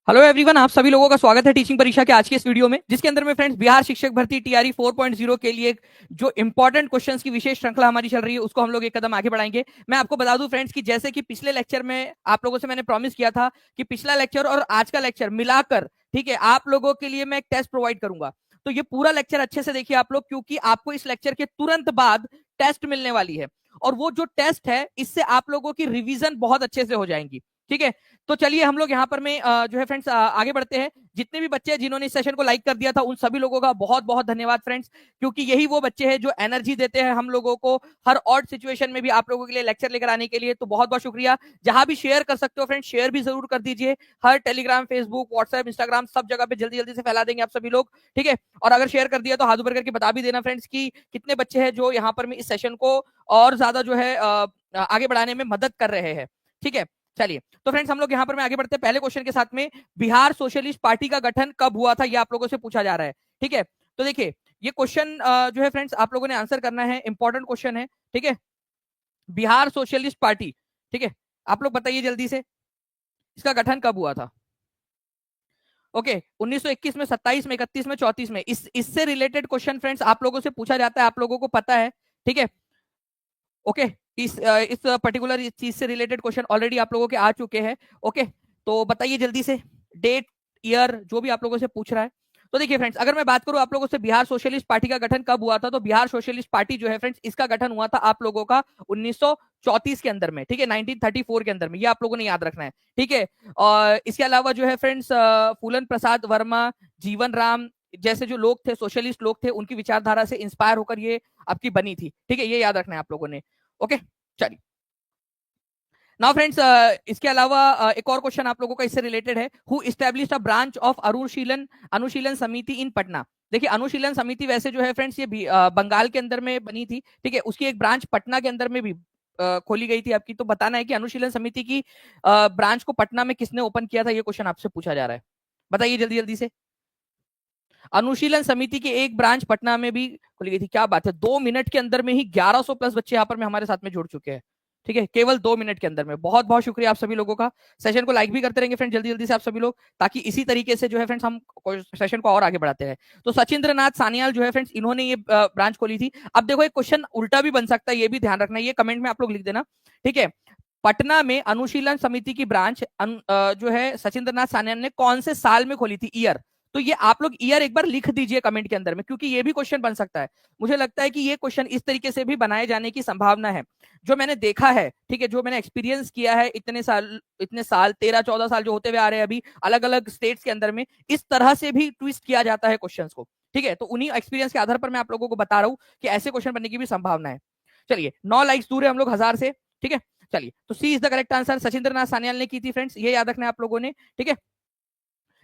Hello everyone, आप सभी लोगों का स्वागत है टीचिंग परीक्षा के आज के इस वीडियो में, जिसके अंदर में फ्रेंड्स बिहार शिक्षक भर्ती टीआरई 4.0 के लिए जो इंपॉर्टेंट क्वेश्चंस की विशेष श्रृंखला हमारी चल रही है उसको हम लोग एक कदम आगे बढ़ाएंगे। मैं आपको बता दूं फ्रेंड्स कि जैसे कि पिछले लेक्चर में आप लोगों से मैंने प्रॉमिस किया था कि पिछला लेक्चर और आज का लेक्चर मिलाकर, ठीक है, आप लोगों के लिए मैं एक टेस्ट प्रोवाइड करूंगा। तो ये पूरा लेक्चर अच्छे से देखिए आप लोग, क्योंकि आपको इस लेक्चर के तुरंत बाद टेस्ट मिलने वाली है और वो जो टेस्ट है इससे आप लोगों की रिवीजन बहुत अच्छे से हो जाएंगी। ठीक है, तो चलिए हम लोग यहाँ पर में जो है फ्रेंड्स आगे बढ़ते हैं। जितने भी बच्चे जिन्होंने इस सेशन को लाइक कर दिया था उन सभी लोगों का बहुत बहुत धन्यवाद फ्रेंड्स, क्योंकि यही वो बच्चे हैं जो एनर्जी देते हैं हम लोगों को हर ऑड सिचुएशन में भी आप लोगों के लिए लेक्चर लेकर आने के लिए। तो बहुत बहुत शुक्रिया। जहां भी शेयर कर सकते हो फ्रेंड्स शेयर भी जरूर कर दीजिए। हर टेलीग्राम, फेसबुक, व्हाट्सएप, इंस्टाग्राम सब जगह पे जल्दी जल्दी से फैला देंगे आप सभी लोग। ठीक है, और अगर शेयर कर दिया तो हाथ ऊपर करके बता भी देना फ्रेंड्स कि कितने बच्चे हैं जो यहाँ पर में इस सेशन को और ज्यादा जो है आगे बढ़ाने में मदद कर रहे हैं। ठीक है, चलिए तो फ्रेंड्स हम लोग यहाँ पर में आगे बढ़ते हैं पहले क्वेश्चन के साथ में। बिहार सोशलिस्ट पार्टी का गठन कब हुआ था, ये आप लोगों से पूछा जा रहा है। ठीक है, तो देखिए ये क्वेश्चन जो है फ्रेंड्स आप लोगों ने आंसर करना है, इंपॉर्टेंट क्वेश्चन है। ठीक है, बिहार सोशलिस्ट पार्टी, ठीक है, आप लोग बताइए जल्दी से इसका गठन कब हुआ था। ओके, 1921 में, 27 में, 31 में, 34 में। इससे रिलेटेड क्वेश्चन फ्रेंड्स आप लोगों से पूछा जाता है, आप लोगों को पता है। ठीक है, ओके, इस पर्टिकुलर चीज से रिलेटेड क्वेश्चन ऑलरेडी आप लोगों के आ चुके हैं। ओके, तो बताइए जल्दी से डेट, ईयर, जो भी आप लोगों से पूछ रहा है। तो देखिए फ्रेंड्स, अगर मैं बात करूं आप लोगों से बिहार सोशलिस्ट पार्टी का गठन कब हुआ था, तो बिहार सोशलिस्ट पार्टी जो है फ्रेंड्स इसका गठन हुआ था आप लोगों का 1934 के अंदर में। ठीक है, 1934 के अंदर में, ये आप लोगों ने याद रखना है। ठीक है, और इसके अलावा जो है फ्रेंड्स फूलन प्रसाद वर्मा, जीवन राम जैसे जो लोग थे, सोशलिस्ट लोग थे, उनकी विचारधारा से इंस्पायर होकर ये आपकी बनी थी। ठीक है, ये याद रखना है आप लोगों ने। ओके, चलिए नाउ फ्रेंड्स, इसके अलावा एक और क्वेश्चन आप लोगों का इससे रिलेटेड है। Who established a branch of Anushilan Anushilan समिति इन पटना। देखिए अनुशीलन समिति वैसे जो है फ्रेंड्स ये भी बंगाल के अंदर में बनी थी। ठीक है, उसकी एक ब्रांच पटना के अंदर में भी खोली गई थी आपकी। तो बताना है कि अनुशीलन समिति की ब्रांच को पटना में किसने ओपन किया था, ये क्वेश्चन आपसे पूछा जा रहा है। बताइए जल्दी जल्दी से। अनुशीलन समिति की एक ब्रांच पटना में भी खुली गई थी। क्या बात है, 2 मिनट के अंदर में ही 1100 प्लस बच्चे यहाँ पर में हमारे साथ में जुड़ चुके हैं। ठीक है, केवल 2 मिनट के अंदर में। बहुत बहुत शुक्रिया आप सभी लोगों का। सेशन को लाइक भी करते रहेंगे फ्रेंड जल्दी जल्दी से आप सभी लोग, ताकि इसी तरीके से जो है फ्रेंड्स हम सेशन को और आगे बढ़ाते हैं। तो सचिंद्र नाथ सान्याल जो है फ्रेंड्स इन्होंने ये ब्रांच खोली थी। अब देखो एक क्वेश्चन उल्टा भी बन सकता है, ये भी ध्यान रखना, ये कमेंट में आप लोग लिख देना। ठीक है, पटना में अनुशीलन समिति की ब्रांच जो है सचिंद्र नाथ सान्याल ने कौन से साल में खोली थी, ईयर। तो ये आप लोग ईयर एक बार लिख दीजिए कमेंट के अंदर में, क्योंकि ये भी क्वेश्चन बन सकता है। मुझे लगता है कि ये क्वेश्चन इस तरीके से भी बनाए जाने की संभावना है, जो मैंने देखा है। ठीक है, जो मैंने एक्सपीरियंस किया है इतने साल 13-14 साल जो होते हुए आ रहे हैं अभी अलग अलग स्टेट्स के अंदर में, इस तरह से भी ट्विस्ट किया जाता है क्वेश्चंस को। ठीक है, तो उन्हीं एक्सपीरियंस के आधार पर मैं आप लोगों को बता रहा हूं कि ऐसे क्वेश्चन बनने की भी संभावना है। चलिए 9 लाइक्स दूर है हम लोग 1000 से। ठीक है, चलिए तो C is the correct answer, Sachindra Nath Sanyal ने की थी फ्रेंड्स, ये याद रखना है आप लोगों ने। ठीक है,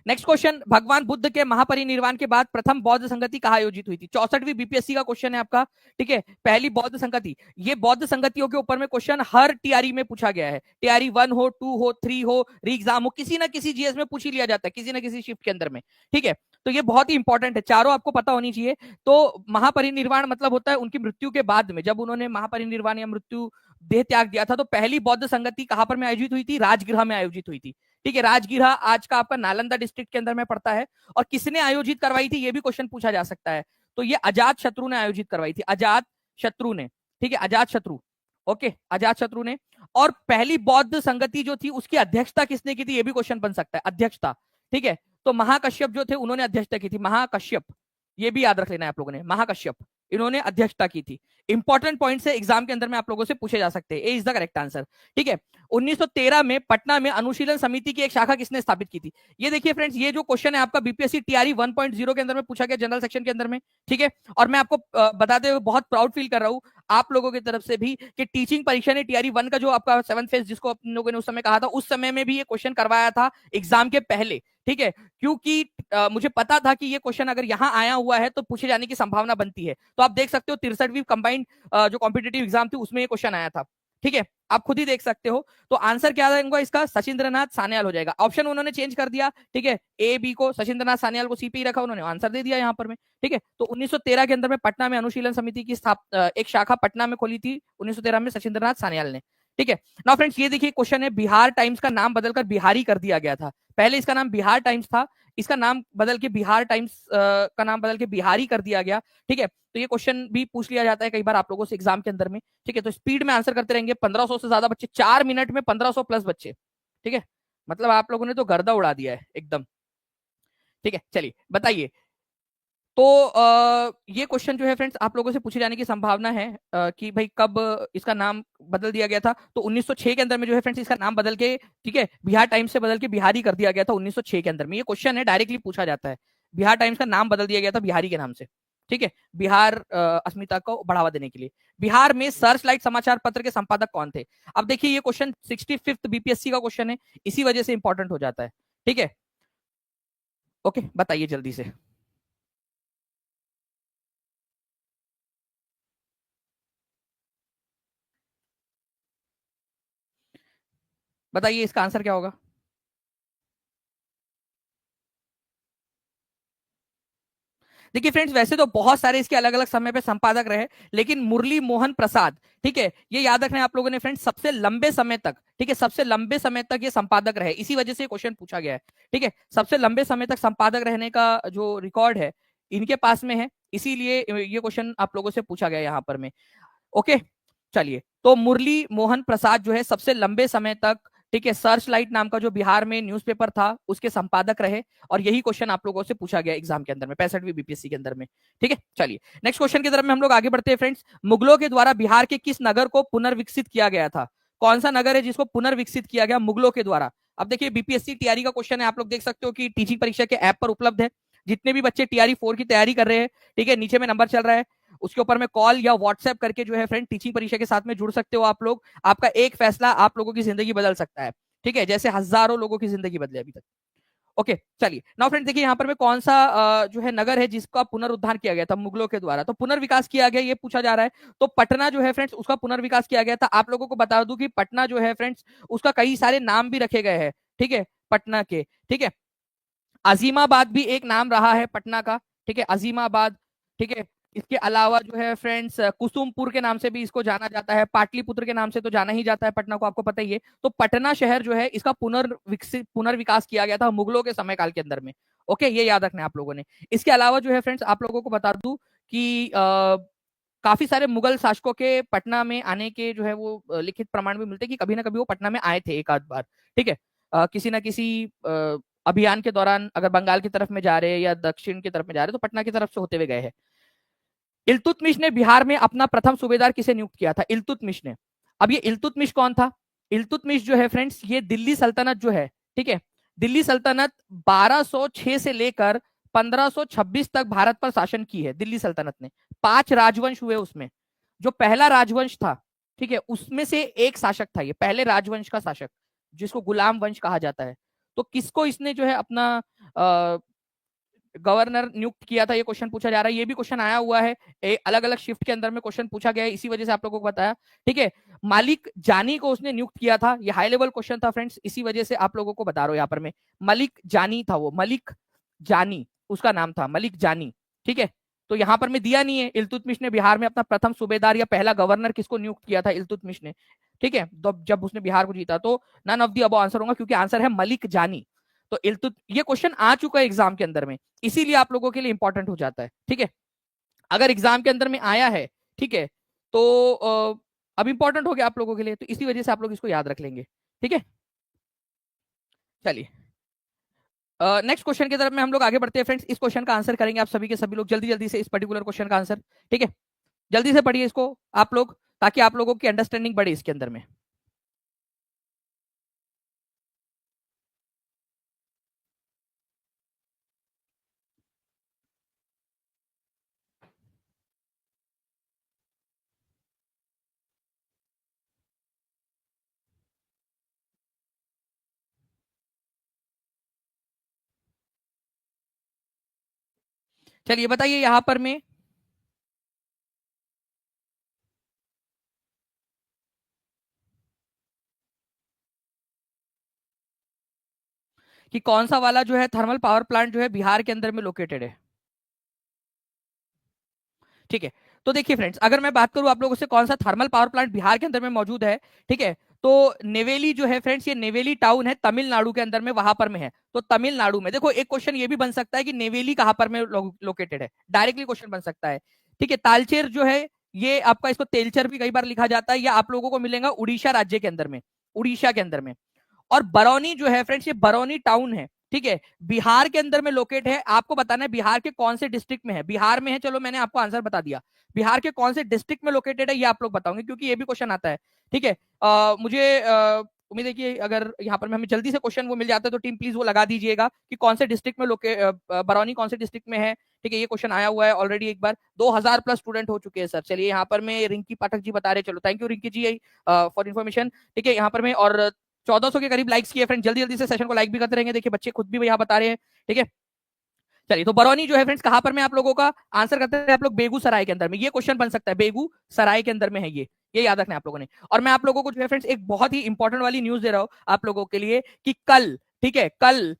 नेक्स्ट क्वेश्चन, भगवान बुद्ध के महापरिनिर्वाण के बाद प्रथम बौद्ध संगति कहाँ आयोजित हुई थी। 64वीं बीपीएससी का क्वेश्चन है आपका। ठीक है, पहली बौद्ध संगति, ये बौद्ध संगतियों के ऊपर में क्वेश्चन हर टीआरई में पूछा गया है। टीआरई 1 हो, 2 हो, 3 हो, री एग्जाम हो, किसी ना किसी जीएस में पूछ ही लिया जाता है, किसी ना किसी शिफ्ट के अंदर में। ठीक है, तो ये बहुत ही इंपॉर्टेंट है, चारों आपको पता होनी चाहिए। तो महापरिनिर्वाण मतलब होता है उनकी मृत्यु के बाद में, जब उन्होंने महापरिनिर्वाण या मृत्यु देह त्याग दिया था। तो पहली बौद्ध संगति कहां पर में आयोजित हुई थी, राजगृह में आयोजित हुई थी। ठीक है, राजगीरा आज का आपका नालंदा डिस्ट्रिक्ट के अंदर में पड़ता है। और किसने आयोजित करवाई थी, ये भी क्वेश्चन पूछा जा सकता है। तो ये अजात शत्रु ने आयोजित करवाई थी, अजात शत्रु ने। ठीक है, अजात शत्रु, ओके, अजात शत्रु ने। और पहली बौद्ध संगति जो थी उसकी अध्यक्षता किसने की थी, ये भी क्वेश्चन बन सकता है, अध्यक्षता। ठीक है, तो महाकश्यप जो थे उन्होंने अध्यक्षता की थी, महाकश्यप, ये भी याद रख लेना है आप लोगों ने, महाकश्यप इन्होंने अध्यक्षता की थी। इंपॉर्टेंट पॉइंट से एग्जाम के अंदर में आप लोगों से पूछे जा सकते हैं, ए इज द करेक्ट आंसर। ठीक है, 1913 में पटना में अनुशीलन समिति की एक शाखा किसने स्थापित की थी। ये देखिए फ्रेंड्स, ये जो क्वेश्चन है आपका बीपीएससी टीआरई 1.0 के अंदर में पूछा गया, जनरल सेक्शन के अंदर में। ठीक है, और मैं आपको बताते हुए बहुत प्राउड फील कर रहा हूं आप लोगों की तरफ से भी कि टीचिंग परीक्षा ने टीआरई 1 का जो आपका 7th फेज जिसको अपन लोगों ने उस समय कहा था, उस समय में भी ये क्वेश्चन करवाया था एग्जाम के पहले। ठीक है, क्योंकि मुझे पता था कि ये क्वेश्चन अगर यहाँ आया हुआ है तो पूछे जाने की संभावना बनती है। तो आप देख सकते हो 63वीं कंबाइंड जो कॉम्पिटेटिव एग्जाम थी उसमें ये क्वेश्चन आया था। ठीक है, आप खुद ही देख सकते हो। तो आंसर क्या होगा इसका, सचिंद्र नाथ सान्याल हो जाएगा। ऑप्शन उन्होंने चेंज कर दिया। ठीक है, ए बी को, सचिंद्र नाथ सान्याल को सी पे ही रखा, उन्होंने आंसर दे दिया यहाँ पर में। ठीक है, तो 1913 के अंदर में पटना में अनुशीलन समिति की एक शाखा पटना में खोली थी 1913 में सचिंद्र नाथ सान्याल ने। ठीक है, नाउ फ्रेंड्स ये देखिए क्वेश्चन है, बिहार टाइम्स का नाम बदलकर बिहारी कर दिया गया था। पहले इसका नाम बिहार टाइम्स था, इसका नाम बदल के बिहार टाइम्स का नाम बदल के बिहारी कर दिया गया। ठीक है, तो ये क्वेश्चन भी पूछ लिया जाता है कई बार आप लोगों से एग्जाम के अंदर में। ठीक है, तो स्पीड में आंसर करते रहेंगे। 1500 से ज्यादा बच्चे, 4 मिनट में 1500 प्लस बच्चे। ठीक है, मतलब आप लोगों ने तो गर्दा उड़ा दिया है एकदम। ठीक है, चलिए बताइए। तो ये क्वेश्चन जो है फ्रेंड्स आप लोगों से पूछे जाने की संभावना है कि भाई कब इसका नाम बदल दिया गया था। तो 1906 के अंदर में जो है फ्रेंड्स इसका नाम बदल के, ठीक है, बिहार टाइम्स से बदल के बिहारी कर दिया गया था 1906 के अंदर में। ये क्वेश्चन है, डायरेक्टली पूछा जाता है। बिहार टाइम्स का नाम बदल दिया गया था बिहारी के नाम से। ठीक है, बिहार अस्मिता को बढ़ावा देने के लिए। बिहार में सर्च लाइट समाचार पत्र के संपादक कौन थे? अब देखिए ये क्वेश्चन 65th बीपीएससी का क्वेश्चन है, इसी वजह से इंपॉर्टेंट हो जाता है। ठीक है, ओके, बताइए जल्दी से। बताइए इसका आंसर क्या होगा? देखिए फ्रेंड्स, वैसे तो बहुत सारे इसके अलग अलग समय पे संपादक रहे, लेकिन मुरली मोहन प्रसाद, ठीक है, ये याद रखना है आप लोगों ने फ्रेंड्स, सबसे लंबे समय तक, ठीक है, सबसे लंबे समय तक ये संपादक रहे, इसी वजह से क्वेश्चन पूछा गया है। ठीक है, सबसे लंबे समय तक संपादक रहने का जो रिकॉर्ड है इनके पास में है, इसीलिए ये क्वेश्चन आप लोगों से पूछा गया यहाँ पर में। ओके, चलिए, तो मुरली मोहन प्रसाद जो है सबसे लंबे समय तक, ठीक है, सर्च लाइट नाम का जो बिहार में न्यूज़पेपर था उसके संपादक रहे, और यही क्वेश्चन आप लोगों से पूछा गया एग्जाम के अंदर में, 65वीं बीपीएससी के अंदर में। ठीक है, चलिए नेक्स्ट क्वेश्चन की तरफ में हम लोग आगे बढ़ते हैं फ्रेंड्स। मुगलों के द्वारा बिहार के किस नगर को पुनर्विकसित किया गया था? कौन सा नगर है जिसको पुनर्विकसित किया गया मुगलों के द्वारा? अब देखिए बीपीएससी टीआरई का क्वेश्चन है, आप लोग देख सकते हो कि टीचिंग परीक्षा के ऐप पर उपलब्ध है। जितने भी बच्चे टीआरई 4 की तैयारी कर रहे हैं, ठीक है, नीचे में नंबर चल रहा है, उसके ऊपर में कॉल या व्हाट्सएप करके जो है फ्रेंड टीचिंग परीक्षा के साथ में जुड़ सकते हो आप लोग। आपका एक फैसला आप लोगों की जिंदगी बदल सकता है। ठीक है, जैसे हजारों लोगों की जिंदगी बदले अभी तक। ओके, चलिए नाउ फ्रेंड देखिए यहाँ पर में कौन सा जो है नगर है जिसका पुनरुद्धार किया गया था मुगलों के द्वारा, तो पुनर्विकास किया गया ये पूछा जा रहा है। तो पटना जो है फ्रेंड्स उसका पुनर्विकास किया गया था। आप लोगों को बता दूं कि पटना जो है फ्रेंड्स उसका कई सारे नाम भी रखे गए हैं। ठीक है, पटना के, ठीक है, अजीमाबाद भी एक नाम रहा है पटना का। ठीक है, अजीमाबाद। ठीक है, इसके अलावा जो है फ्रेंड्स कुसुमपुर के नाम से भी इसको जाना जाता है, पाटलिपुत्र के नाम से तो जाना ही जाता है पटना को, आपको पता ही है। तो पटना शहर जो है इसका पुनर्विकास किया गया था मुगलों के समय काल के अंदर में। ओके, ये याद रखना है आप लोगों ने। इसके अलावा जो है फ्रेंड्स आप लोगों को बता दूं कि काफी सारे मुगल शासकों के पटना में आने के जो है वो लिखित प्रमाण भी मिलते हैं कि कभी ना कभी वो पटना में आए थे एक आध बार। ठीक है, किसी ना किसी अभियान के दौरान, अगर बंगाल की तरफ में जा रहे हैं या दक्षिण की तरफ में जा रहे हैं, तो पटना की तरफ से होते हुए गए हैं। इल्तुतमिश ने बिहार में अपना प्रथम सूबेदार किसे नियुक्त किया था? इल्तुतमिश ने। अब ये इल्तुतमिश कौन था? इल्तुतमिश जो है फ्रेंड्स ये दिल्ली सल्तनत जो है, ठीक है, दिल्ली सल्तनत 1206 से लेकर 1526 तक भारत पर शासन की है दिल्ली सल्तनत ने। 5 राजवंश हुए उसमें। जो पहला राजवंश था, ठीक है, उसमें से एक शासक था ये पहले राजवंश का शासक, जिसको गुलाम वंश कहा जाता है। तो किसको इसने जो है अपना गवर्नर नियुक्त किया था, ये क्वेश्चन पूछा जा रहा है। ये भी क्वेश्चन आया हुआ है, अलग अलग शिफ्ट के अंदर में क्वेश्चन पूछा गया है, इसी वजह से आप लोगों को बताया। ठीक है, मलिक जानी को उसने नियुक्त किया था, ये हाई लेवल क्वेश्चन था फ्रेंड्स, इसी वजह से आप लोगों को बता रहा हूं यहाँ पर मैं। मलिक जानी था वो, मलिक जानी उसका नाम था, मलिक जानी। ठीक है, तो यहाँ पर मैं दिया नहीं है। इल्तुतमिश ने बिहार में अपना प्रथम सूबेदार या पहला गवर्नर किसको नियुक्त किया था? इल्तुतमिश ने। ठीक है, तो जब उसने बिहार को जीता, तो none of the above answer होगा, क्योंकि आंसर है मलिक जानी। तो ये क्वेश्चन आ चुका है एग्जाम के अंदर में, इसीलिए आप लोगों के लिए इंपॉर्टेंट हो जाता है। ठीक है, अगर एग्जाम के अंदर में आया है, ठीक है, तो अब इंपॉर्टेंट हो गया आप लोगों के लिए, तो इसी वजह से आप लोग इसको याद रख लेंगे। ठीक है, चलिए नेक्स्ट क्वेश्चन की तरफ में हम लोग आगे बढ़ते हैं फ्रेंड्स। इस क्वेश्चन का आंसर करेंगे आप सभी के सभी लोग जल्दी जल्दी से, इस पर्टिकुलर क्वेश्चन का आंसर। ठीक है, जल्दी से पढ़िए इसको आप लोग, ताकि आप लोगों की अंडरस्टैंडिंग बढ़े इसके अंदर में। चलिए बताइए यहां पर में कि कौन सा वाला जो है थर्मल पावर प्लांट जो है बिहार के अंदर में लोकेटेड है। ठीक है, तो देखिए फ्रेंड्स, अगर मैं बात करूं आप लोगों से कौन सा थर्मल पावर प्लांट बिहार के अंदर में मौजूद है, ठीक है, तो नेवेली जो है फ्रेंड्स, ये नेवेली टाउन है तमिलनाडु के अंदर में, वहां पर में है। तो तमिलनाडु में देखो, एक क्वेश्चन ये भी बन सकता है कि नेवेली कहां पर में लोकेटेड है, डायरेक्टली क्वेश्चन बन सकता है। ठीक है, तालचेर जो है ये आपका, इसको तेलचर भी कई बार लिखा जाता है, या आप लोगों को मिलेगा उड़ीसा राज्य के अंदर में, उड़ीसा के अंदर में। और बरौनी जो है फ्रेंड्स, ये बरौनी टाउन है, ठीक है, बिहार के अंदर में लोकेट है। आपको बताना है बिहार के कौन से डिस्ट्रिक्ट में है। बिहार में है, चलो मैंने आपको आंसर बता दिया। बिहार के कौन से डिस्ट्रिक्ट में लोकेटेड है ये आप लोग बताओगे, क्योंकि ये भी क्वेश्चन आता है। ठीक है, मुझे उम्मीद है कि अगर यहाँ पर हमें जल्दी से क्वेश्चन वो मिल जाता है तो टीम प्लीज वो लगा दीजिएगा कि कौन से डिस्ट्रिक्ट में बरौनी कौन से डिस्ट्रिक्ट में है। ठीक है, ये क्वेश्चन आया हुआ है ऑलरेडी एक बार, 2000 प्लस स्टूडेंट हो चुके हैं सर। चलिए यहाँ पर मैं रिंकी पाठक जी बता रहे, चलो thank you Rinki ji for information. ठीक है, यहाँ पर मैं और 1400 के करीब लाइक्स किए फ्रेंड, जल्दी जल्दी से सेशन को लाइक भी करते रहेंगे। देखिए बच्चे खुद भी यहाँ बता रहे हैं। ठीक है, चलिए, तो बरौनी जो है फ्रेंड्स कहां पर में आप लोगों का आंसर करते हैं आप लोग, बेगूसराय के अंदर में। ये क्वेश्चन बन सकता है, बेगूसराय के अंदर में है ये याद रखना है आप लोगों ने। और मैं आप लोगों को जो है फ्रेंड्स एक बहुत ही इंपॉर्टेंट वाली न्यूज दे रहा हूं आप लोगों के लिए कि कल, ठीक है, कल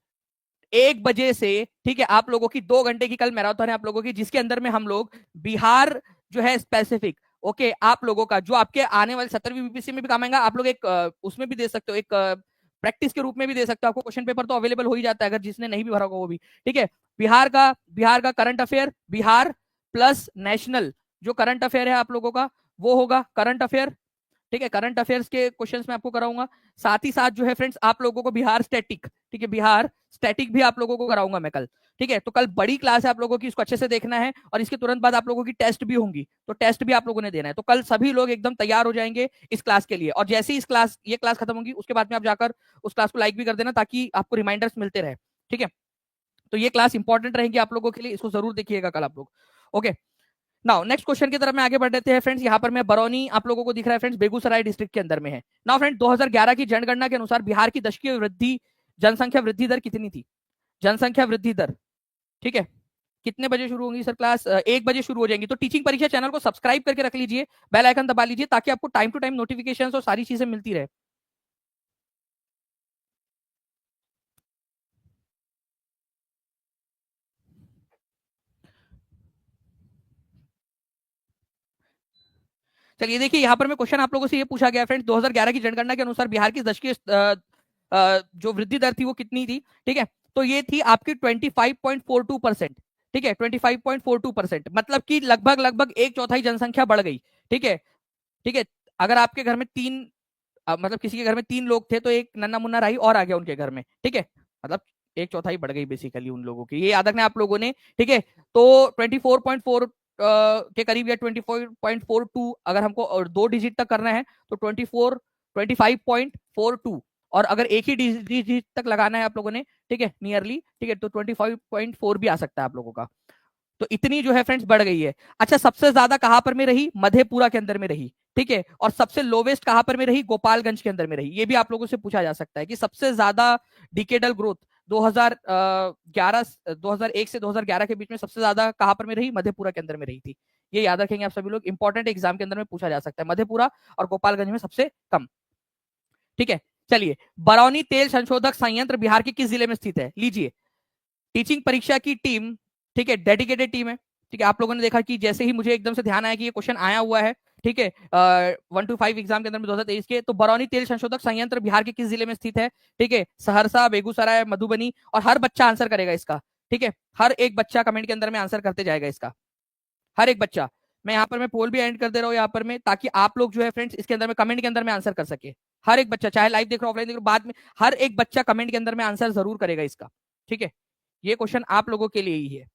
1 बजे से, ठीक है, आप लोगों की 2 घंटे की कल मैराथन है आप लोगों की, जिसके अंदर में हम लोग बिहार जो है स्पेसिफिक, ओके, आप लोगों का जो आपके आने वाले 17वीं बीपीएससी में भी काम आएगा, आप लोग एक उसमें भी दे सकते हो, एक प्रैक्टिस के रूप में भी दे सकते हो। आपको क्वेश्चन पेपर तो अवेलेबल हो ही जाता है, अगर जिसने नहीं भी भरा होगा वो भी। ठीक है, बिहार का current affair, Bihar plus national जो करंट अफेयर है आप लोगों का, वो होगा करंट अफेयर। ठीक है, करंट अफेयर्स के क्वेश्चंस मैं आपको कराऊंगा। साथ ही साथ जो है फ्रेंड्स आप लोगों को बिहार स्टैटिक, ठीक है, बिहार स्टैटिक भी आप लोगों को कराऊंगा मैं कल। ठीक है, तो कल बड़ी क्लास है आप लोगों की, इसको अच्छे से देखना है। और इसके तुरंत बाद आप लोगों की टेस्ट भी होंगी, तो टेस्ट भी आप लोगों ने देना है। तो कल सभी लोग एकदम तैयार हो जाएंगे इस क्लास के लिए। और जैसे ही ये क्लास खत्म होगी उसके बाद में आप जाकर उस क्लास को लाइक भी कर देना, ताकि आपको रिमाइंडर्स मिलते रहे। ठीक है, तो ये क्लास इंपॉर्टेंट रहेगी आप लोगों के लिए, इसको जरूर देखिएगा कल आप लोग। ओके, नाउ नेक्स्ट क्वेश्चन की तरफ में आगे बढ़ रहे हैं फ्रेंड्स। यहाँ पर मैं बरौनी आप लोगों को दिख रहा है फ्रेंड्स, बेगूसराय डिस्ट्रिक्ट के अंदर में है। नाउ फ्रेंड्स 2011 की जनगणना के अनुसार बिहार की दशकीय वृद्धि जनसंख्या वृद्धि दर कितनी थी? जनसंख्या वृद्धि दर, ठीक है, कितने बजे शुरू होंगी सर क्लास? 1 बजे शुरू हो जाएंगी। तो टीचिंग परीक्षा चैनल को सब्सक्राइब करके रख लीजिए, बेल आइकन दबा लीजिए, ताकि आपको टाइम टू टाइम नोटिफिकेशन और सारी चीजें मिलती रहे। चलिए देखिए, यहाँ पर मैं क्वेश्चन आप लोगों से ये पूछा गया फ्रेंड्स, 2011 की जनगणना के अनुसार बिहार की दशकीय जो वृद्धि दर थी वो कितनी थी? ठीक है, तो ये थी आपकी 25.42%। ठीक है, 25.42%, मतलब कि लगभग लगभग 1/4 जनसंख्या बढ़ गई। ठीक है, ठीक है, अगर आपके घर में मतलब किसी के घर में 3 लोग थे, तो एक नन्ना मुन्ना राही और आ गया उनके घर में। ठीक है, मतलब 1/4 बढ़ गई बेसिकली उन लोगों की, ये याद रखना आप लोगों ने। ठीक है, तो 24.4 के करीब या 24.42, अगर हमको और 2 डिजिट तक करना है तो 25.42, और अगर एक ही डिजिट तक लगाना है आप लोगों ने, ठीक है, नियरली, ठीक है, तो 25.4 भी आ सकता है आप लोगों का। तो इतनी जो है फ्रेंड्स बढ़ गई है। अच्छा, सबसे ज्यादा कहां पर में रही? मधेपुरा के अंदर में रही। ठीक है, और सबसे लोवेस्ट कहां पर में रही? गोपालगंज के अंदर में रही। ये भी आप लोगों से पूछा जा सकता है कि सबसे ज्यादा डिकेडल ग्रोथ 2001 से 2011 के बीच में सबसे ज्यादा कहां पर में रही? मधेपुरा के अंदर में रही थी। ये याद रखेंगे आप सभी लोग, इंपॉर्टेंट एग्जाम के अंदर में पूछा जा सकता है। मधेपुरा और गोपालगंज में सबसे कम। ठीक है, चलिए, बरौनी तेल संशोधक संयंत्र बिहार के किस जिले में स्थित है? लीजिए, टीचिंग परीक्षा की टीम, ठीक है, डेडिकेटेड टीम है। ठीक है, आप लोगों ने देखा कि जैसे ही मुझे एकदम से ध्यान आया कि ये क्वेश्चन आया हुआ है, ठीक है, 1 to 5 एग्जाम के अंदर में 2023 के, तो बरौनी तेल संशोधक संयंत्र बिहार के किस जिले में स्थित है? ठीक है, सहरसा, बेगूसराय, मधुबनी। और हर बच्चा आंसर करेगा इसका। ठीक है, हर एक बच्चा कमेंट के अंदर में आंसर करते जाएगा इसका, हर एक बच्चा। मैं यहाँ पर मैं पोल भी एंड कर दे रहा हूँ यहाँ पर में, ताकि आप लोग जो है फ्रेंड्स इसके अंदर में कमेंट के अंदर में आंसर कर सके। हर एक बच्चा, चाहे लाइव देख रहा हो ऑफलाइन देख रहा हो, बाद में हर एक बच्चा कमेंट के अंदर में आंसर जरूर करेगा इसका। ठीक है, ये क्वेश्चन आप लोगों के लिए ही है,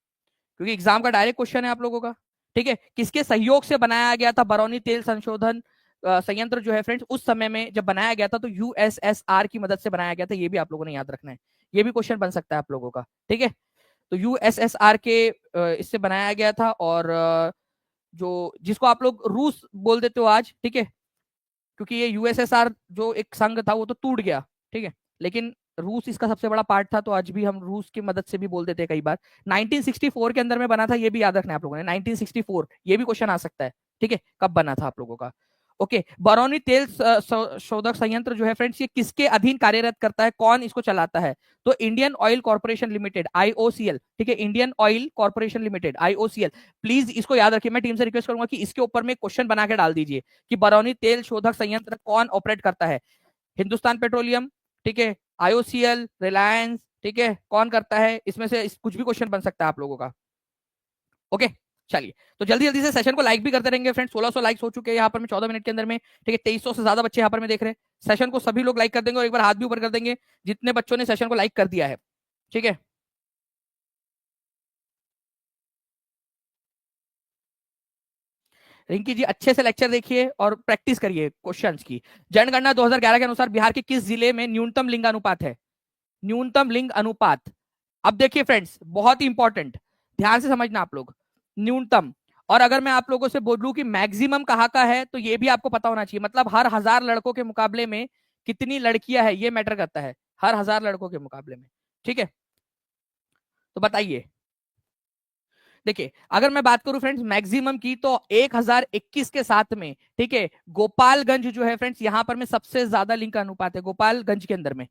क्योंकि एग्जाम का डायरेक्ट क्वेश्चन है आप लोगों का। ठीक है, किसके सहयोग से बनाया गया था बरौनी तेल संशोधन संयंत्र जो है फ्रेंड्स? उस समय में जब बनाया गया था तो यूएसएसआर की मदद से बनाया गया था। ये भी आप लोगों ने याद रखना है, ये भी क्वेश्चन बन सकता है आप लोगों का। ठीक है, तो यूएसएसआर के इससे बनाया गया था, और जो जिसको आप लोग रूस बोल देते हो आज, ठीक है, क्योंकि ये यूएसएसआर जो एक संघ था वो तो टूट गया। ठीक है, लेकिन रूस इसका सबसे बड़ा पार्ट था, तो आज भी हम रूस की मदद से भी बोल देते हैं कई बार। 1964 के अंदर में बना था, ये भी याद रखना है आप लोगों ने, 1964, ये भी क्वेश्चन आ सकता है। ठीक है, कब बना था आप लोगों का। ओके, बरौनी तेल शोधक संयंत्र जो है फ्रेंड्स, ये किसके अधीन कार्यरत करता है? कौन इसको चलाता है? तो Indian oil corporation limited, IOCL. ठीक है, Indian oil corporation limited, IOCL. Please इसको याद रखिए, मैं टीम से रिक्वेस्ट करूंगा कि इसके ऊपर में क्वेश्चन बना के डाल दीजिए कि बरौनी तेल शोधक संयंत्र कौन ऑपरेट करता है। हिंदुस्तान पेट्रोलियम, ठीक है, आईओसीएल, रिलायंस, ठीक है, कौन करता है इसमें से? कुछ भी क्वेश्चन बन सकता है आप लोगों का। ओके, चलिए, तो जल्दी जल्दी से सेशन को लाइक भी करते रहेंगे फ्रेंड्स। 1600 लाइक्स हो चुके हैं यहाँ पर में 14 मिनट के अंदर में, ठीक है। 2300 से ज्यादा बच्चे यहाँ पर में देख रहे हैं सेशन को। सभी लोग लाइक कर देंगे और एक बार हाथ भी ऊपर कर देंगे जितने बच्चों ने सेशन को लाइक कर दिया है, ठीक है। रिंकी जी अच्छे से लेक्चर देखिए और प्रैक्टिस करिए क्वेश्चंस की। जनगणना 2011 के अनुसार बिहार के किस जिले में न्यूनतम लिंग अनुपात है? न्यूनतम लिंग अनुपात। अब देखिए फ्रेंड्स, बहुत ही इंपॉर्टेंट, ध्यान से समझना आप लोग। न्यूनतम, और अगर मैं आप लोगों से बोलूं कि मैक्सिमम कहाँ का है, तो ये भी आपको पता होना चाहिए। मतलब हर 1000 लड़कों के मुकाबले में कितनी लड़कियां है, ये मैटर करता है, हर 1000 लड़कों के मुकाबले में, ठीक है। तो बताइए, देखिए अगर मैं बात करूं फ्रेंड्स मैक्सिमम की, तो 1021 के साथ में, ठीक है, गोपालगंज जो है फ्रेंड्स, यहां पर में सबसे ज्यादा लिंग का अनुपात है गोपालगंज के अंदर में।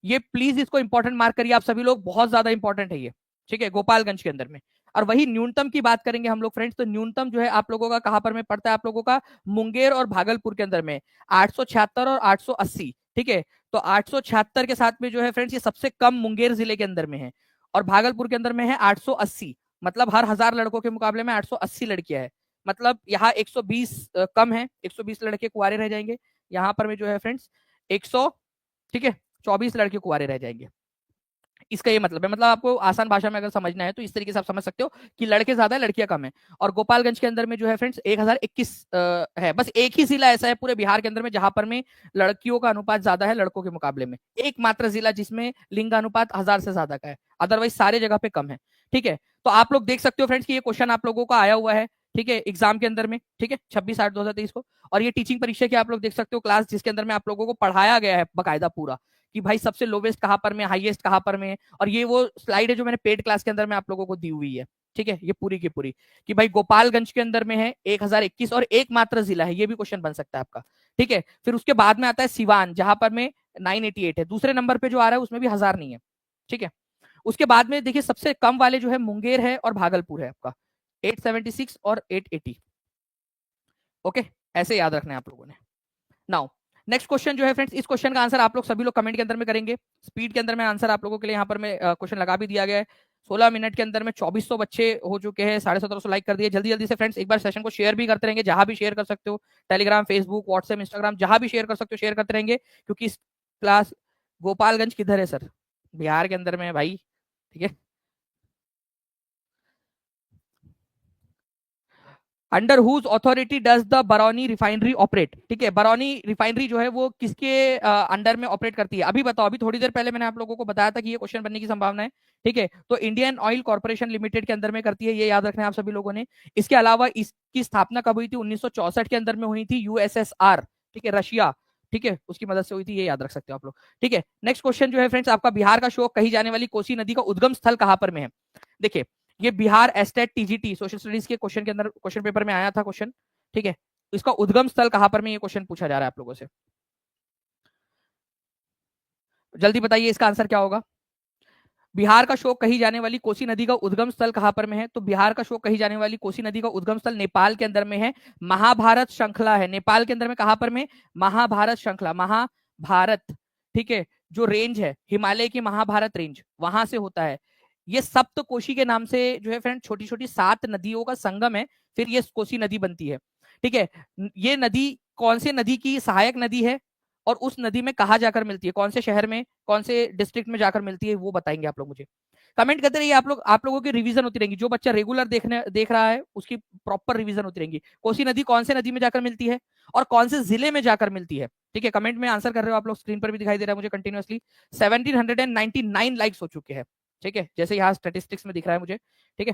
ये प्लीज इसको इंपॉर्टेंट मार्क करिए आप सभी लोग, बहुत ज्यादा इंपॉर्टेंट है ये, ठीक है, गोपालगंज के अंदर में। और वही न्यूनतम की बात करेंगे हम लोग फ्रेंड्स, तो न्यूनतम जो है आप लोगों का कहां पर में पड़ता है? आप लोगों का मुंगेर और भागलपुर के अंदर में 876 और 880, ठीक है। तो 876 के साथ में जो है फ्रेंड्स, ये सबसे कम मुंगेर जिले के अंदर में है, और भागलपुर के अंदर में है 880। मतलब हर 1000 लड़कों के मुकाबले में 880 लड़कियां है। मतलब यहाँ 120 कम है, 120 लड़के कुआरे रह जाएंगे। यहाँ पर में जो है फ्रेंड्स 100, ठीक है, 24 लड़के कुंवारे रह जाएंगे। इसका ये मतलब है, मतलब आपको आसान भाषा में अगर समझना है तो इस तरीके से आप समझ सकते हो कि लड़के ज्यादा है लड़कियां कम है। और गोपालगंज के अंदर में जो है फ्रेंड्स 1021 है। बस एक ही जिला ऐसा है पूरे बिहार के अंदर में जहां पर में लड़कियों का अनुपात ज्यादा है लड़कों के मुकाबले में, एकमात्र जिला जिसमें लिंग अनुपात 1000 से ज्यादा का है, अदरवाइज सारे जगह पे कम है, ठीक है। तो आप लोग देख सकते हो फ्रेंड्स कि ये क्वेश्चन आप लोगों का आया हुआ है, ठीक है, एग्जाम के अंदर में, ठीक है, 26/8/2023 को। और ये टीचिंग परीक्षा की आप लोग देख सकते हो क्लास, जिसके अंदर में आप लोगों को पढ़ाया गया है बकायदा पूरा, कि भाई सबसे लोवेस्ट कहां पर में, हाईएस्ट कहां पर में। और ये वो स्लाइड है जो मैंने पेड क्लास के अंदर में आप लोगों को दी हुई है, ठीक है, ये पूरी की पूरी, कि भाई गोपालगंज के अंदर में है 1021 और एकमात्र जिला है, ये भी क्वेश्चन बन सकता है आपका, ठीक है। फिर उसके बाद में आता है सिवान, जहां पर में 988 है, दूसरे नंबर पे जो आ रहा है उसमें भी 1000 नहीं है, ठीक है। उसके बाद में देखिए सबसे कम वाले जो है मुंगेर है और भागलपुर है आपका, 876 और 880। ओके, ऐसे याद रखना है आप लोगों ने। नाउ नेक्स्ट क्वेश्चन जो है फ्रेंड्स, इस क्वेश्चन का आंसर आप लोग सभी लोग कमेंट के अंदर में करेंगे। स्पीड के अंदर में आंसर आप लोगों के लिए यहाँ पर मैं क्वेश्चन लगा भी दिया गया है। 16 मिनट के अंदर में 2400 बच्चे हो चुके हैं, 1750 लाइक कर दिए। जल्दी जल्दी से फ्रेंड्स एक बार सेशन को शेयर भी करते रहेंगे, जहां भी शेयर कर सकते हो, टेलीग्राम, फेसबुक, व्हाट्सएप, इंस्टाग्राम, जहां भी शेयर कर सकते हो शेयर करते रहेंगे, क्योंकि इस क्लास, गोपालगंज किधर है सर? बिहार के अंदर में है भाई, ठीक है। Under whose authority does the Barauni refinery operate, ठीक है, बरौनी रिफाइनरी जो है वो किसके अंडर में ऑपरेट करती है? अभी बताओ, अभी थोड़ी देर पहले मैंने आप लोगों को बताया था कि ये क्वेश्चन बनने की संभावना है, ठीक है। तो इंडियन ऑयल कॉर्पोरेशन लिमिटेड के अंदर में करती है, ये याद रखना है आप सभी लोगों ने। इसके अलावा इसकी स्थापना कब हुई थी? 1964 के अंदर में हुई थी, यूएसएसआर, ठीक है, रशिया, ठीक है, उसकी मदद से हुई थी, ये याद रख सकते हो आप लोग, ठीक है। नेक्स्ट क्वेश्चन जो है फ्रेंड्स आपका, बिहार का शोक कही जाने वाली कोसी नदी का उद्गम स्थल कहां पर में है? देखिए ये Bihar estate TGT social studies के क्वेश्चन के अंदर क्वेश्चन पेपर में आया था क्वेश्चन, ठीक है। इसका उद्गम स्थल कहां पर में ये क्वेश्चन पूछा जा रहा है आप लोगों से, जल्दी बताइए इसका आंसर क्या होगा। बिहार का शोक कही जाने वाली कोसी नदी का उद्गम स्थल कहां पर में है? तो बिहार का शोक कही जाने वाली कोसी नदी का उद्गम स्थल नेपाल के अंदर में है, महाभारत श्रृंखला है नेपाल के अंदर में। कहां पर में? महाभारत श्रृंखला, महाभारत, ठीक है, जो रेंज है हिमालय की महाभारत रेंज, वहां से होता है। ये सप्तकोशी के नाम से जो है फ्रेंड छोटी छोटी 7 नदियों का संगम है, फिर ये कोसी नदी बनती है, ठीक है। ये नदी कौन से नदी की सहायक नदी है, और उस नदी में कहा जाकर मिलती है, कौन से शहर में, कौन से डिस्ट्रिक्ट में जाकर मिलती है, वो बताएंगे आप लोग मुझे। कमेंट करते रहिए आप लोग, आप लोगों की रिवीजन होती रहेंगी, जो बच्चा रेगुलर देख रहा है उसकी प्रॉपर रिवीजन होती रहेंगी। कोसी नदी कौन से नदी में जाकर मिलती है और कौन से जिले में जाकर मिलती है, ठीक है। कमेंट में आंसर कर रहे हो आप लोग, स्क्रीन पर भी दिखाई दे रहा है मुझे कंटिन्यूअसली। 1799 लाइक्स हो चुके हैं, ठीक है, जैसे यहाँ स्टेटिस्टिक्स में दिख रहा है मुझे, ठीक है।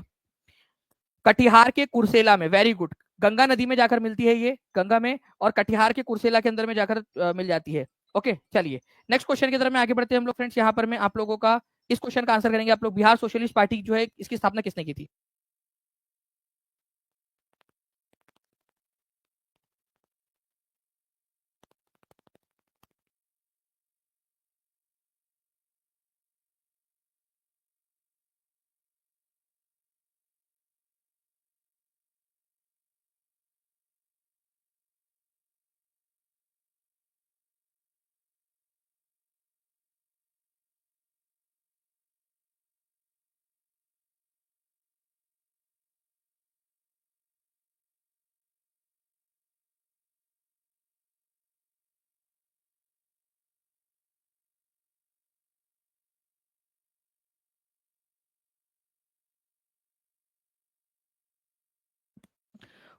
कटिहार के कुर्सेला में, वेरी गुड, गंगा नदी में जाकर मिलती है ये, गंगा में, और कटिहार के कुर्सेला के अंदर में जाकर मिल जाती है। ओके, चलिए नेक्स्ट क्वेश्चन की तरफ में आगे बढ़ते हैं हम लोग फ्रेंड्स। यहाँ पर मैं आप लोगों का इस क्वेश्चन का आंसर करेंगे आप लोग, बिहार सोशलिस्ट पार्टी जो है इसकी स्थापना किसने की थी?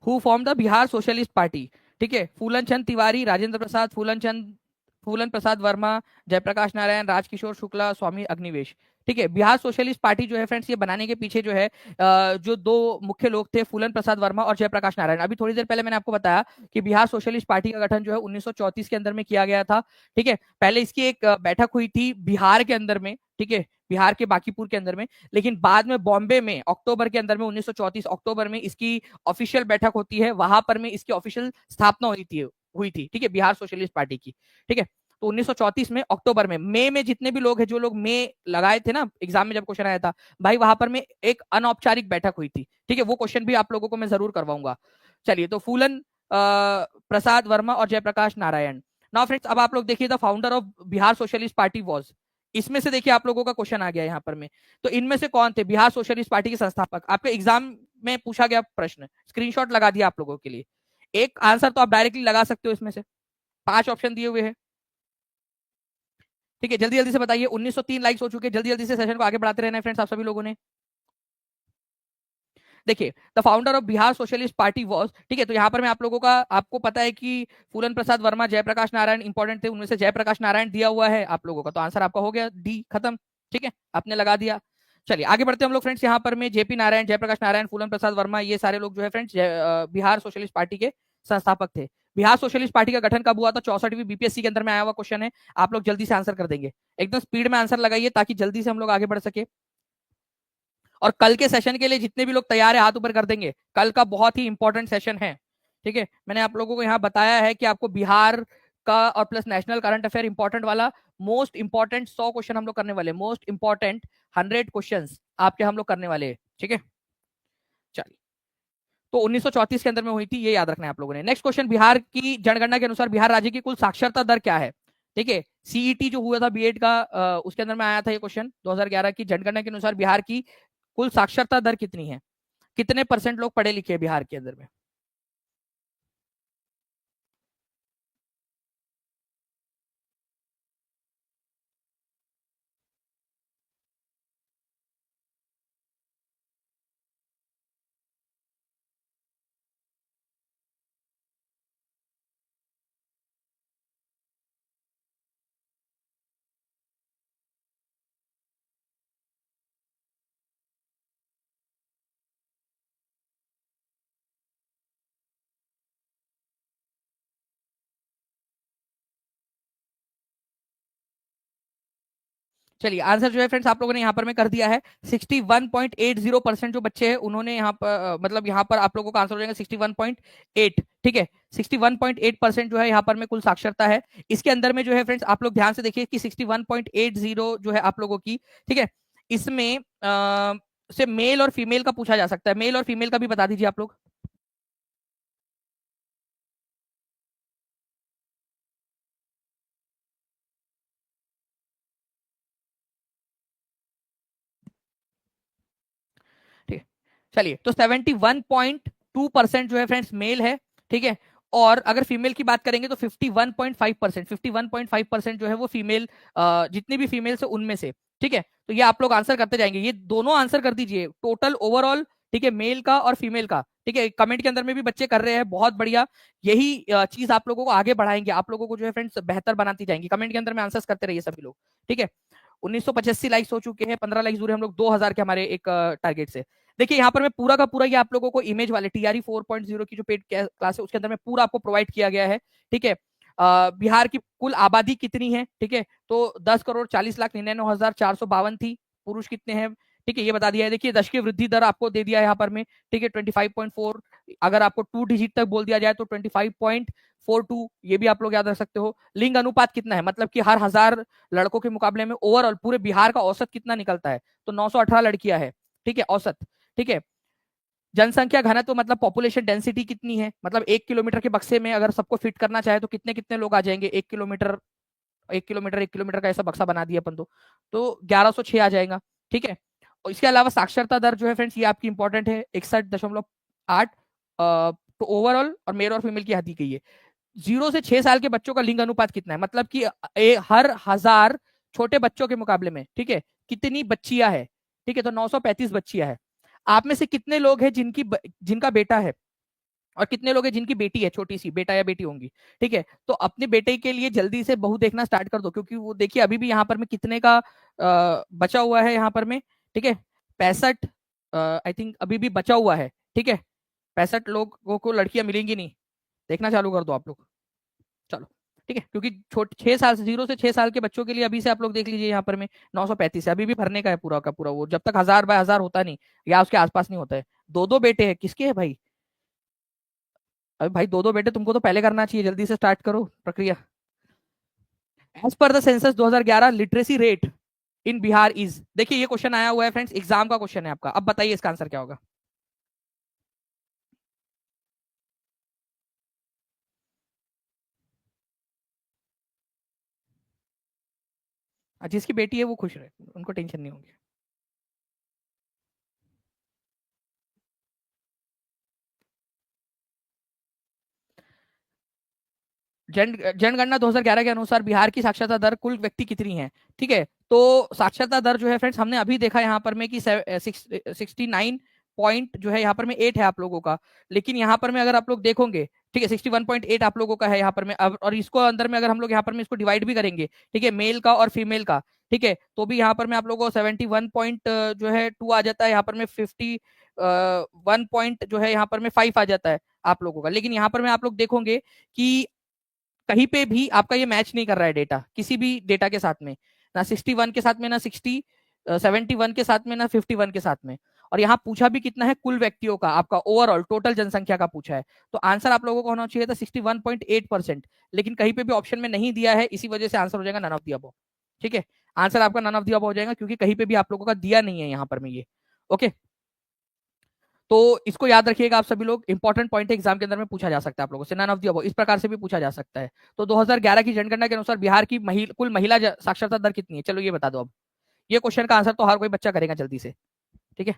Who form the Bihar socialist party. ठीक है, फूलन चंद तिवारी, राजेंद्र प्रसाद, फूलन प्रसाद वर्मा, जयप्रकाश नारायण, राजकिशोर शुक्ला, स्वामी अग्निवेश। ठीक है, बिहार सोशलिस्ट पार्टी जो है फ्रेंड्स, ये बनाने के पीछे जो है जो दो मुख्य लोग थे, फूलन प्रसाद वर्मा और जयप्रकाश नारायण। अभी थोड़ी देर पहले मैंने आपको बताया कि बिहार सोशलिस्ट पार्टी का गठन जो है 1934 के अंदर में किया गया था। ठीक है, पहले इसकी एक बैठक हुई थी बिहार के अंदर में, ठीक है, बिहार के बांकीपुर के अंदर में, लेकिन बाद में बॉम्बे में अक्टूबर के अंदर में 1934 अक्टूबर में इसकी ऑफिशियल बैठक होती है, वहां पर में इसकी ऑफिशियल स्थापना हुई थी। ठीक है, बिहार सोशलिस्ट पार्टी की। ठीक है, तो 1934 में अक्टूबर में, मई में जितने भी लोग हैं, जो लोग मई लगाए थे ना एग्जाम में जब क्वेश्चन आया था भाई, वहां पर में एक अनौपचारिक बैठक हुई थी। ठीक है, वो क्वेश्चन भी आप लोगों को मैं जरूर करवाऊंगा। चलिए, तो फूलन प्रसाद वर्मा और जयप्रकाश नारायण। नाउ फ्रेंड्स, अब आप लोग देखिए, the founder of Bihar socialist party was, इसमें से देखिए आप लोगों का क्वेश्चन आ गया यहाँ पर में, तो इनमें से कौन थे बिहार सोशलिस्ट पार्टी के संस्थापक? आपके एग्जाम में पूछा गया प्रश्न, स्क्रीनशॉट लगा दिया आप लोगों के लिए। एक आंसर तो आप डायरेक्टली लगा सकते हो इसमें से, 5 ऑप्शन दिए हुए हैं। ठीक है, जल्दी जल्दी से बताइए। 1903 लाइक्स हो चुके हैं, जल्दी जल्दी से सेशन को आगे बढ़ाते रहना है फ्रेंड्स, आप सभी लोगों ने। देखिए, the founder of Bihar socialist party was, ठीक है, तो यहाँ पर मैं आप लोगों का, आपको पता है कि फूलन प्रसाद वर्मा, जयप्रकाश नारायण इंपॉर्टेंट थे, उनमें से जयप्रकाश नारायण दिया हुआ है आप लोगों का, तो आंसर आपका हो गया डी, खत्म। ठीक है, आपने लगा दिया। चलिए आगे बढ़ते हैं हम लोग फ्रेंड्स। यहाँ पर में जेपी नारायण, जयप्रकाश नारायण, फूलन प्रसाद वर्मा, ये सारे लोग जो है फ्रेंड्स बिहार सोशलिस्ट पार्टी के संस्थापक थे। बिहार सोशलिस्ट पार्टी का गठन कब हुआ था? 64वीं बीपीएससी के अंदर में आया हुआ क्वेश्चन है, आप लोग जल्दी से आंसर कर देंगे, एकदम स्पीड में आंसर लगाइए ताकि जल्दी से हम लोग आगे बढ़ सके। और कल के सेशन के लिए जितने भी लोग तैयार है हाथ ऊपर कर देंगे, कल का बहुत ही इंपॉर्टेंट सेशन है। ठीक है, मैंने आप लोगों को यहाँ बताया है कि आपको बिहार का और plus national current affair important वाला, मोस्ट इंपॉर्टेंट 100 क्वेश्चन हम लोग करने वाले, मोस्ट इंपॉर्टेंट 100 क्वेश्चन आपके हम लोग करने वाले हैं। ठीक है, चलिए, तो 1934 के अंदर में हुई थी, ये याद रखना है आप लोगों ने। नेक्स्ट क्वेश्चन, बिहार की जनगणना के अनुसार बिहार राज्य की कुल साक्षरता दर क्या है? ठीक है, सीईटी जो हुआ था बीएड का, उसके अंदर में आया था ये क्वेश्चन, 2011 की जनगणना के अनुसार बिहार की कुल साक्षरता दर कितनी है? कितने परसेंट लोग पढ़े लिखे हैं बिहार के अंदर में? चलिए, आंसर जो है फ्रेंड्स आप लोगों ने यहाँ पर में कर दिया है। 61.80% जो बच्चे हैं उन्होंने यहाँ पर, मतलब यहाँ पर आप लोगों का आंसर हो जाएगा 61.8। ठीक है, 61.8% जो है यहाँ पर में कुल साक्षरता है। इसके अंदर में जो है फ्रेंड्स आप लोग ध्यान से देखिए कि 61.80 जो है आप लोगों की, ठीक है, इसमें से मेल और फीमेल का पूछा जा सकता है, मेल और फीमेल का भी बता दीजिए आप लोग। ठीक है, चलिए, तो 71.2% जो है फ्रेंड्स मेल है। ठीक है, और अगर फीमेल की बात करेंगे तो 51.5%, 51.5% जो है वो फीमेल, जितनी भी फीमेल है उनमें से। ठीक है, तो ये आप लोग आंसर करते जाएंगे, ये दोनों आंसर कर दीजिए, टोटल ओवरऑल। ठीक है, मेल का और फीमेल का। ठीक है, कमेंट के अंदर में भी बच्चे कर रहे हैं, बहुत बढ़िया। यही चीज आप लोगों को आगे बढ़ाएंगे, आप लोगों को जो है फ्रेंड्स बेहतर बनाती जाएंगी। कमेंट के अंदर में आंसर्स करते रहिए सभी लोग। ठीक है, 1985 लाइक्स हो चुके हैं, 15 लाइक्स दूर है हम लोग 2000 के हमारे एक टारगेट से। देखिए, यहाँ पर मैं पूरा का पूरा ये आप लोगों को इमेज वाले टीआरई 4.0 की जो पेड क्लास है उसके अंदर में पूरा आपको प्रोवाइड किया गया है। ठीक है, बिहार की कुल आबादी कितनी है? ठीक है, तो 10,40,99,452 थी। पुरुष कितने हैं? ठीक है, ये बता दिया है। देखिए, दशकीय वृद्धि दर आपको दे दिया है यहाँ पर में। ठीक है, 25.4, अगर आपको 2 डिजिट तक बोल दिया जाए तो 25.42, ये भी आप लोग याद रख सकते हो। लिंग अनुपात कितना है, मतलब कि हर 1000 लड़कों के मुकाबले में ओवरऑल पूरे बिहार का औसत कितना निकलता है? तो 918 लड़कियां है। ठीक है, औसत। ठीक है, जनसंख्या घनत्व मतलब पॉपुलेशन डेंसिटी कितनी है, मतलब 1 किलोमीटर के बक्से में अगर सबको फिट करना चाहे तो कितने कितने लोग आ जाएंगे? 1 किलोमीटर, 1 किलोमीटर, 1 किलोमीटर का ऐसा बक्सा बना दिया अपन तो 1106 आ जाएगा। ठीक है, और इसके अलावा साक्षरता दर जो है फ्रेंड्स ये आपकी इंपॉर्टेंट है, 61.8, तो ओवरऑल और मेल और फीमेल की हद दी गई है। 0 से 6 साल के बच्चों का लिंग अनुपात कितना है, मतलब कि हर 1000 छोटे बच्चों के मुकाबले में, ठीक है, कितनी बच्चियां है? ठीक है, तो 935 बच्चियां है। आप में से कितने लोग हैं जिनका बेटा है? और कितने लोग हैं जिनकी बेटी है, छोटी सी बेटा या बेटी होंगी, ठीक है। तो अपने बेटे के लिए जल्दी से बहू देखना स्टार्ट कर दो, क्योंकि वो देखिए अभी भी यहाँ पर में कितने का बचा हुआ है यहाँ पर में, ठीक है, 65 आई थिंक अभी भी बचा हुआ है, ठीक है। 65 लोगों को लड़कियां मिलेंगी नहीं, देखना चालू कर दो आप लोग। चलो, ठीक है, क्योंकि छोटे 6 साल से 0 से 6 साल के बच्चों के लिए अभी से आप लोग देख लीजिए यहाँ पर में 935 है, अभी भी भरने का है पूरा का पूरा, वो जब तक 1000 बाय 1000 होता नहीं या उसके आसपास नहीं होता है। दो दो बेटे हैं, किसके है भाई? अरे भाई दो दो बेटे तुमको तो पहले करना चाहिए, जल्दी से स्टार्ट करो प्रक्रिया। As per the census 2011 literacy rate in Bihar is, देखिए ये क्वेश्चन आया हुआ है फ्रेंड्स, एग्जाम का क्वेश्चन है आपका, अब बताइए इसका आंसर क्या होगा। जिसकी बेटी है वो खुश रहे, उनको टेंशन नहीं होगी। जनगणना 2011 के अनुसार बिहार की साक्षरता दर कुल व्यक्ति कितनी है, ठीक है। तो साक्षरता दर जो है फ्रेंड्स, हमने अभी देखा यहाँ पर में कि 69 पॉइंट जो है यहाँ पर में 8 है आप लोगों का, लेकिन यहाँ पर में अगर आप लोग देखोगे, ठीक है, 61.8 आप लोगों का है यहाँ पर में अब, और इसको अंदर में अगर हम लोग यहाँ पर में इसको डिवाइड भी करेंगे, ठीक है, मेल का और फीमेल का, ठीक है, तो भी यहाँ पर में आप लोगों को 71 पॉइंट जो है 2 आ जाता है, यहाँ पर में 51 पॉइंट जो है यहाँ पर में 5 आ जाता है आप लोगों का। लेकिन यहाँ पर में आप लोग देखोगे कि कहीं पे भी आपका ये मैच नहीं कर रहा है डेटा, किसी भी डेटा के साथ में, ना 61 के साथ में, ना 71 के साथ में, ना 51 के साथ में। और यहाँ पूछा भी कितना है, कुल व्यक्तियों का, आपका ओवरऑल टोटल जनसंख्या का पूछा है। तो आंसर आप लोगों को होना चाहिए था 61.8%, लेकिन कहीं पे भी ऑप्शन में नहीं दिया है, इसी वजह से आंसर हो जाएगा नन ऑफ द अबव, ठीक है। आंसर आपका नन ऑफ द अबव हो जाएगा, क्योंकि कहीं पे भी आप लोगों का दिया नहीं है यहाँ पर में ये, ओके। तो इसको याद रखिएगा आप सभी लोग, इंपॉर्टेंट पॉइंट है, एग्जाम के अंदर में पूछा जा सकता है आप लोगों से, नन ऑफ द अबव इस प्रकार से भी पूछा जा सकता है। तो 2011 की जनगणना के अनुसार बिहार की कुल महिला साक्षरता दर कितनी है, चलो ये बता दो अब। ये क्वेश्चन का आंसर तो हर कोई बच्चा करेगा जल्दी से, ठीक है।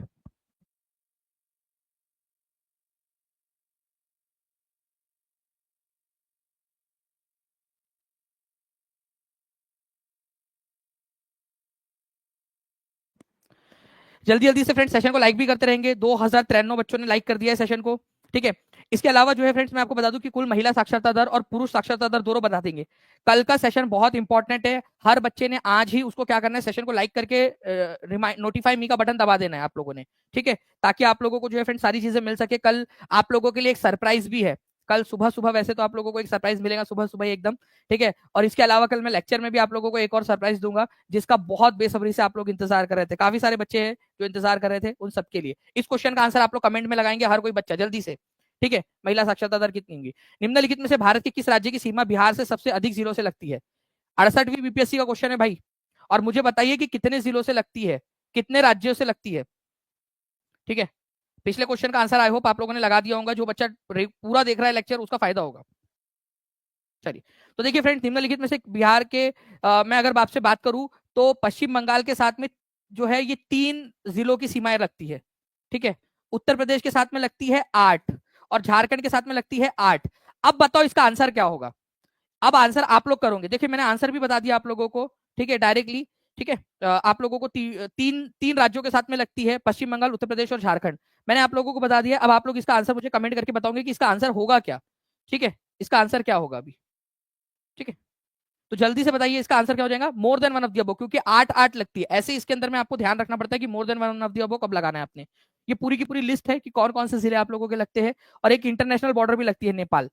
जल्दी जल्दी से फ्रेंड्स सेशन को लाइक भी करते रहेंगे, 2093 बच्चों ने लाइक कर दिया है सेशन को, ठीक है। इसके अलावा जो है फ्रेंड्स मैं आपको बता दूं कि कुल महिला साक्षरता दर और पुरुष साक्षरता दर दोनों बता देंगे। कल का सेशन बहुत इंपॉर्टेंट है, हर बच्चे ने आज ही उसको क्या करना है, सेशन को लाइक करके नोटिफाई मी का बटन दबा देना है आप लोगों ने, ठीक है, ताकि आप लोगों को जो है फ्रेंड्स सारी चीजें मिल सके। कल आप लोगों के लिए एक सरप्राइज भी है, कल सुबह सुबह वैसे तो आप लोगों को एक सरप्राइज मिलेगा सुबह सुबह एकदम, ठीक है। और इसके अलावा कल मैं लेक्चर में भी आप लोगों को एक और सरप्राइज दूंगा, जिसका बहुत बेसब्री से आप लोग इंतजार कर रहे थे, काफी सारे बच्चे हैं जो इंतजार कर रहे थे, उन सबके लिए इस क्वेश्चन का आंसर आप लोग कमेंट में लगाएंगे हर कोई बच्चा जल्दी से, ठीक है। महिला साक्षरता दर कितनी होगी, निम्नलिखित में से भारत के किस राज्य की सीमा बिहार से सबसे अधिक जिलों से लगती है। 68वीं बीपीएससी का क्वेश्चन है भाई, और मुझे बताइए कि कितने जिलों से लगती है, कितने राज्यों से लगती है, ठीक है। पिछले क्वेश्चन का आंसर आई होप आप लोगों ने लगा दिया होगा, जो बच्चा पूरा देख रहा है लेक्चर उसका फायदा होगा। चलिए, तो देखिए फ्रेंड्स, निम्नलिखित में से बिहार के मैं अगर आपसे बात करूं तो पश्चिम बंगाल के साथ में जो है ये 3 जिलों की सीमाएं लगती है, ठीक है। उत्तर प्रदेश के साथ में लगती है 8, और झारखंड के साथ में लगती है 8। अब बताओ इसका आंसर क्या होगा, अब आंसर आप लोग करोगे, देखिए मैंने आंसर भी बता दिया आप लोगों को, ठीक है, डायरेक्टली, ठीक है। आप लोगों को तीन तीन राज्यों के साथ में लगती है, पश्चिम बंगाल, उत्तर प्रदेश और झारखंड, मैंने आप लोगों को बता दिया। अब आप लोग इसका आंसर मुझे कमेंट करके बताओगे कि इसका आंसर होगा क्या, ठीक है, इसका आंसर क्या होगा अभी, ठीक है। तो जल्दी से बताइए इसका आंसर क्या हो जाएगा, more than one of the above, क्योंकि 8 8 लगती है, ऐसे इसके अंदर में आपको ध्यान रखना पड़ता है कि more than one of the above कब लगाना है आपने। ये पूरी की पूरी लिस्ट है कि कौन कौन से जिले आप लोगों के लगते हैं, और एक इंटरनेशनल बॉर्डर भी लगती है, नेपाल।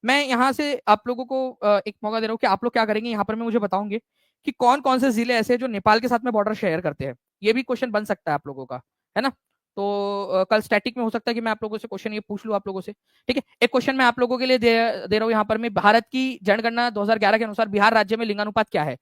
मैं यहाँ से आप लोगों को एक मौका दे रहा हूँ कि आप लोग क्या करेंगे, यहाँ पर मैं मुझे बताऊंगे कि कौन कौन से जिले ऐसे हैं जो नेपाल के साथ में बॉर्डर शेयर करते हैं, ये भी क्वेश्चन बन सकता है आप लोगों का, है ना। तो कल स्टैटिक में हो सकता है कि मैं आप लोगों से क्वेश्चन ये पूछ लूं आप लोगों से, ठीक है। एक क्वेश्चन मैं आप लोगों के लिए दे रहा हूँ यहाँ पर, मैं भारत की जनगणना 2011 के अनुसार बिहार राज्य में लिंगानुपात क्या है,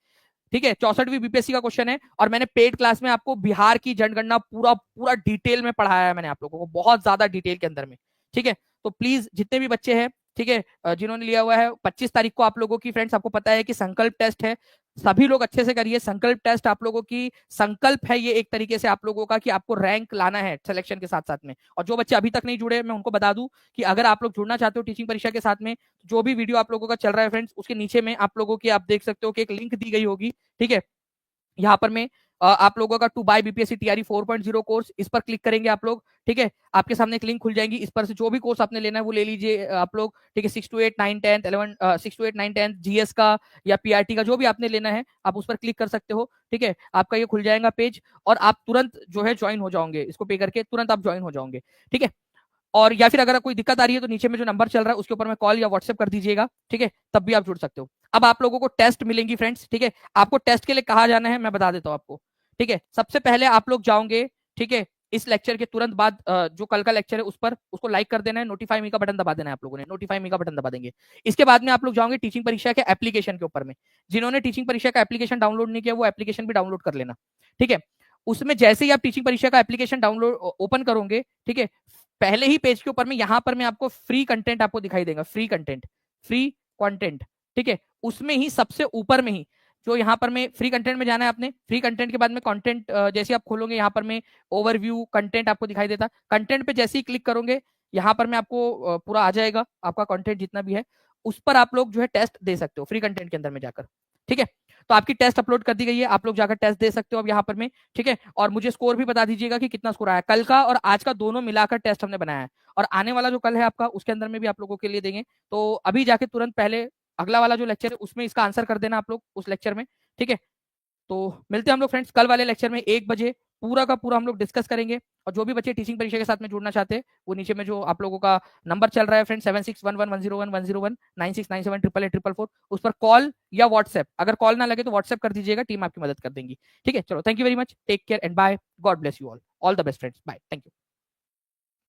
ठीक है। 64वीं बीपीएससी का क्वेश्चन है, और मैंने पेड क्लास में आपको बिहार की जनगणना पूरा पूरा डिटेल में पढ़ाया है मैंने आप लोगों को, बहुत ज्यादा डिटेल के अंदर में, ठीक है। तो प्लीज जितने भी बच्चे हैं, ठीक है, जिन्होंने लिया हुआ है, 25 तारीख को आप लोगों की फ्रेंड्स, आपको पता है कि संकल्प टेस्ट है, सभी लोग अच्छे से करिए संकल्प टेस्ट, आप लोगों की संकल्प है ये एक तरीके से आप लोगों का कि आपको रैंक लाना है सिलेक्शन के साथ साथ में। और जो बच्चे अभी तक नहीं जुड़े, मैं उनको बता दूं कि अगर आप लोग जुड़ना चाहते हो टीचिंग परीक्षा के साथ में, जो भी वीडियो आप लोगों का चल रहा है फ्रेंड्स, उसके नीचे में आप लोगों की आप देख सकते हो कि एक लिंक दी गई होगी, ठीक है। यहाँ पर मैं आप लोगों का to buy BPSC TRE 4.0 course, इस पर क्लिक करेंगे आप लोग, ठीक है। आपके सामने एक लिंक खुल जाएगी, इस पर से जो भी कोर्स आपने लेना है वो ले लीजिए आप लोग, ठीक है। 6 to 8 9 10 11 6 to 8 9 10 जीएस का या पीआरटी का जो भी आपने लेना है आप उस पर क्लिक कर सकते हो, ठीक है। आपका ये खुल जाएगा पेज और आप तुरंत जो है ज्वाइन हो जाओगे, इसको पे करके तुरंत आप ज्वाइन हो जाओगे, ठीक है। और या फिर अगर कोई दिक्कत आ रही है तो नीचे में जो नंबर चल रहा है उसके ऊपर में कॉल या व्हाट्सएप कर दीजिएगा, ठीक है, तब भी आप जुड़ सकते हो। अब आप लोगों को टेस्ट मिलेंगी फ्रेंड्स, ठीक है। आपको टेस्ट के लिए कहा जाना है मैं बता देता हूँ आपको, ठीक है। सबसे पहले आप लोग जाओगे, ठीक है, इस लेक्चर के तुरंत बाद जो कल का लेक्चर है उस पर उसको लाइक कर देना है, नोटिफाई मी का बटन दबा देना है, आप लोगों ने नोटिफाई मी का बटन दबा देंगे। इसके बाद में आप लोग जाओगे टीचिंग परीक्षा के एप्लीकेशन के ऊपर में, जिन्होंने टीचिंग परीक्षा का एप्लीकेशन डाउनलोड नहीं किया वो एप्लीकेशन भी डाउनलोड कर लेना, ठीक है। उसमें जैसे ही आप टीचिंग परीक्षा का एप्लीकेशन डाउनलोड ओपन करोगे, ठीक है, पहले ही पेज के ऊपर में यहां पर मैं आपको फ्री कंटेंट आपको दिखाई देगा, फ्री कंटेंट, ठीक है। उसमें ही सबसे ऊपर में ही जो यहाँ पर में फ्री कंटेंट में जाना है आपने, फ्री कंटेंट के बाद में कंटेंट जैसे आप खोलोगे यहाँ पर में ओवरव्यू कंटेंट आपको दिखाई देता, कंटेंट पे जैसे ही क्लिक करोगे यहाँ पर में आपको पूरा आ जाएगा आपका कंटेंट जितना भी है, उस पर आप लोग जो है टेस्ट दे सकते हो फ्री कंटेंट के अंदर में जाकर, ठीक है। तो आपकी टेस्ट अपलोड कर दी गई है, आप लोग जाकर टेस्ट दे सकते हो अब यहाँ पर में, ठीक है। और मुझे स्कोर भी बता दीजिएगा कि कितना स्कोर आया, कल का और आज का दोनों मिलाकर टेस्ट हमने बनाया है, और आने वाला जो कल है आपका उसके अंदर में भी आप लोगों के लिए देंगे। तो अभी जाके तुरंत पहले अगला वाला जो लेक्चर है उसमें इसका आंसर कर देना आप लोग उस लेक्चर में, ठीक है। तो मिलते हैं हम लोग फ्रेंड्स कल वाले लेक्चर में 1 बजे, पूरा का पूरा हम लोग डिस्कस करेंगे। और जो भी बच्चे टीचिंग परीक्षा के साथ में जुड़ना चाहते हैं वो नीचे में जो आप लोगों का नंबर चल रहा है फ्रेंड्स 7611101101 96978844 उस पर कॉल या व्हाट्सएप, अगर कॉल ना लगे तो व्हाट्सएप कर दीजिएगा, टीम आपकी मदद कर देंगी, ठीक है। चलो thank you very much, take care and bye, God bless you all the best friends, bye, thank you.